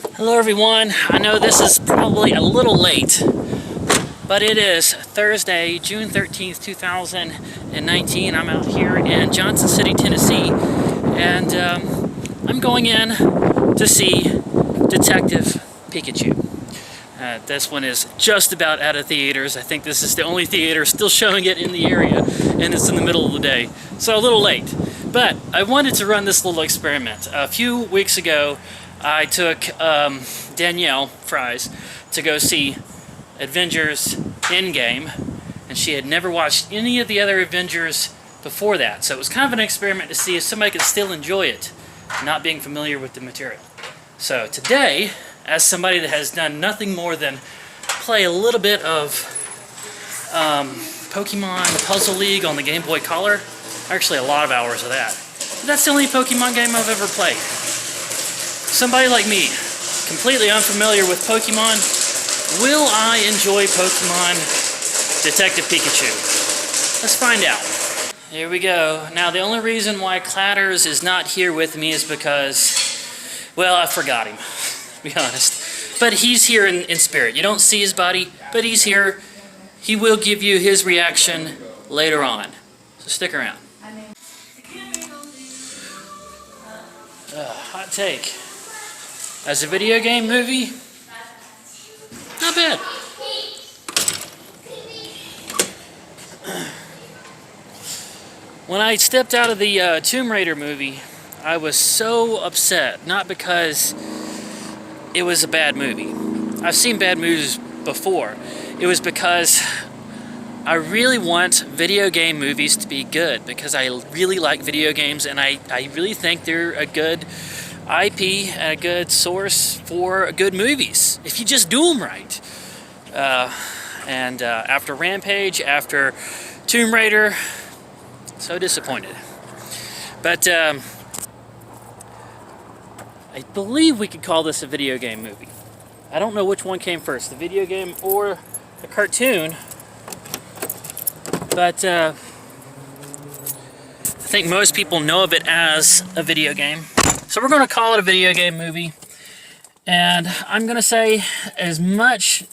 Hello everyone, I know this is probably a little late, but it is Thursday, June 13th, 2019. I'm out here in Johnson City, Tennessee, and I'm going in to see Detective Pikachu. This one is just about out of theaters. I think this is the only theater still showing it in the area, and it's in the middle of the day, so a little late. But I wanted to run this little experiment. A few weeks ago, I took Danielle Fries to go see Avengers Endgame, and she had never watched any of the other Avengers before that. So it was kind of an experiment to see if somebody could still enjoy it, not being familiar with the material. So today, as somebody that has done nothing more than play a little bit of Pokemon Puzzle League on the Game Boy Color, actually a lot of hours of that. But that's the only Pokemon game I've ever played. Somebody like me, completely unfamiliar with Pokemon, will I enjoy Pokemon Detective Pikachu? Let's find out. Here we go. Now the only reason why Clatters is not here with me is because, well, I forgot him, to be honest. But he's here in spirit. You don't see his body, but he's here. He will give you his reaction later on. So stick around. Hot take. As a video game movie, not bad. When I stepped out of the Tomb Raider movie, I was so upset. Not because it was a bad movie. I've seen bad movies before. It was because I really want video game movies to be good, because I really like video games, and I really think they're a good IP and a good source for good movies, if you just do them right. After Rampage, after Tomb Raider, so disappointed. But I believe we could call this a video game movie. I don't know which one came first, the video game or the cartoon, but I think most people know of it as a video game. So we're going to call it a video game movie, and I'm going to say, as much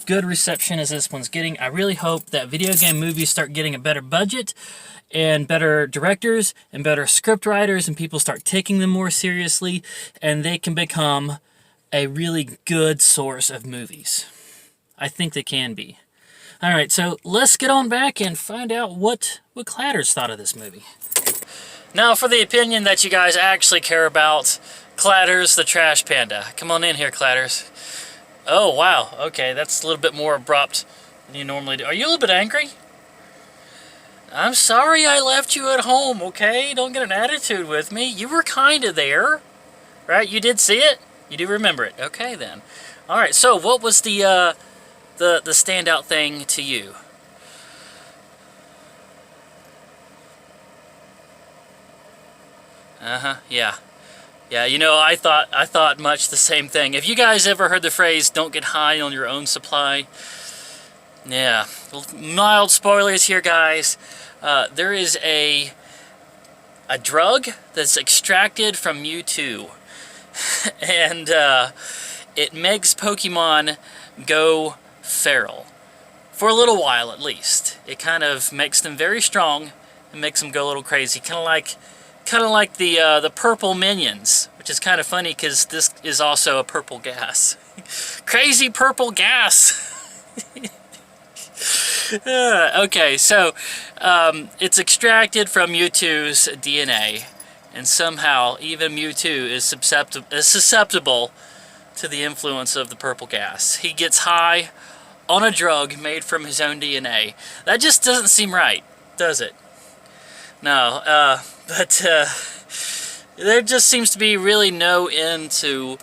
good reception as this one's getting, I really hope that video game movies start getting a better budget, and better directors, and better script writers, and people start taking them more seriously, and they can become a really good source of movies. I think they can be. Alright, so let's get on back and find out what Clatters thought of this movie. Now for the opinion that you guys actually care about, Clatters the trash panda. Come on in here, Clatters. Oh, wow. Okay, that's a little bit more abrupt than you normally do. Are you a little bit angry? I'm sorry I left you at home, okay? Don't get an attitude with me. You were kind of there, right? You did see it? You do remember it. Okay, then. Alright, so what was the standout thing to you? Yeah. Yeah, you know, I thought much the same thing. Have you guys ever heard the phrase, don't get high on your own supply? Yeah. Mild spoilers here, guys. There is a drug that's extracted from Mewtwo. And it makes Pokemon go feral. For a little while, at least. It kind of makes them very strong and makes them go a little crazy. Kind of like the purple minions, which is kind of funny because this is also a purple gas. Crazy purple gas! Okay, so it's extracted from Mewtwo's DNA, and somehow even Mewtwo is susceptible to the influence of the purple gas. He gets high on a drug made from his own DNA. That just doesn't seem right, does it? No, but there just seems to be really no end to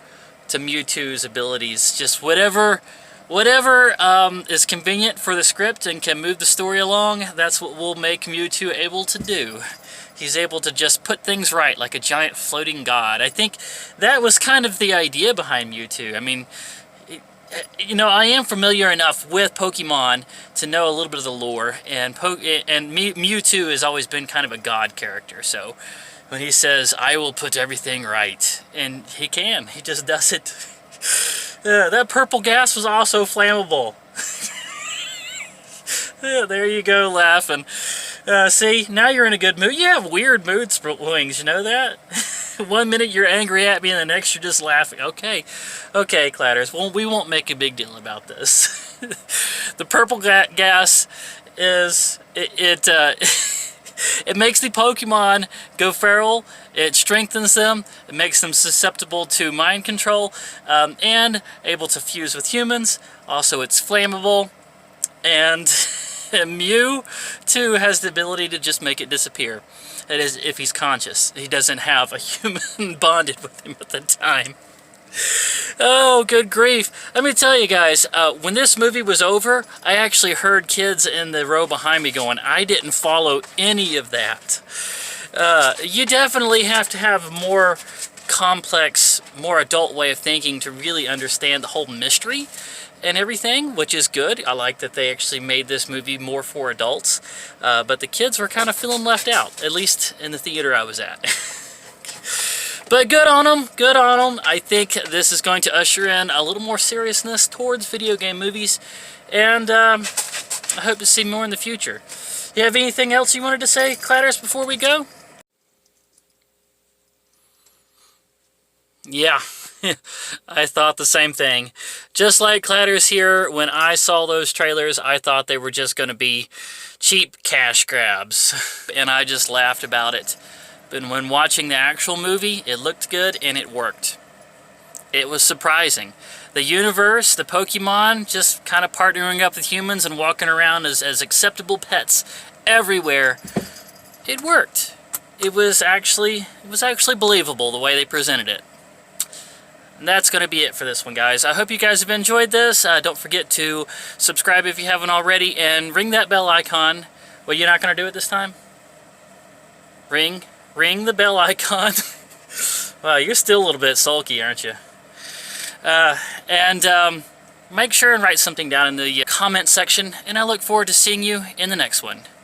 Mewtwo's abilities. Just whatever is convenient for the script and can move the story along, that's what will make Mewtwo able to do. He's able to just put things right like a giant floating god. I think that was kind of the idea behind Mewtwo. I mean, you know, I am familiar enough with Pokemon to know a little bit of the lore, and Mewtwo has always been kind of a god character, so when he says, I will put everything right, and he can, he just does it. That purple gas was also flammable. There you go, laughing. See, now you're in a good mood. You have weird mood swings, you know that? One minute you're angry at me and the next you're just laughing. Okay, Clatters, well, we won't make a big deal about this. The purple gas is, it makes the Pokemon go feral, it strengthens them, it makes them susceptible to mind control, and able to fuse with humans. Also, it's flammable, and Mew, too, has the ability to just make it disappear. That is, if he's conscious. He doesn't have a human bonded with him at the time. Oh, good grief. Let me tell you guys, when this movie was over, I actually heard kids in the row behind me going, I didn't follow any of that. You definitely have to have a more complex, more adult way of thinking to really understand the whole mystery and everything, which is good. I like that they actually made this movie more for adults, but the kids were kind of feeling left out, at least in the theater I was at. But good on them, good on them. I think this is going to usher in a little more seriousness towards video game movies, and I hope to see more in the future. You have anything else you wanted to say, Clatters, before we go? Yeah, I thought the same thing. Just like Clatters here, when I saw those trailers, I thought they were just going to be cheap cash grabs, and I just laughed about it. But when watching the actual movie, it looked good and it worked. It was surprising. The universe, the Pokemon, just kind of partnering up with humans and walking around as acceptable pets everywhere. It worked. It was actually believable the way they presented it. And that's going to be it for this one, guys. I hope you guys have enjoyed this. Don't forget to subscribe if you haven't already, and ring that bell icon. Well, you're not going to do it this time? Ring the bell icon. Wow, you're still a little bit sulky, aren't you? Make sure and write something down in the comment section, and I look forward to seeing you in the next one.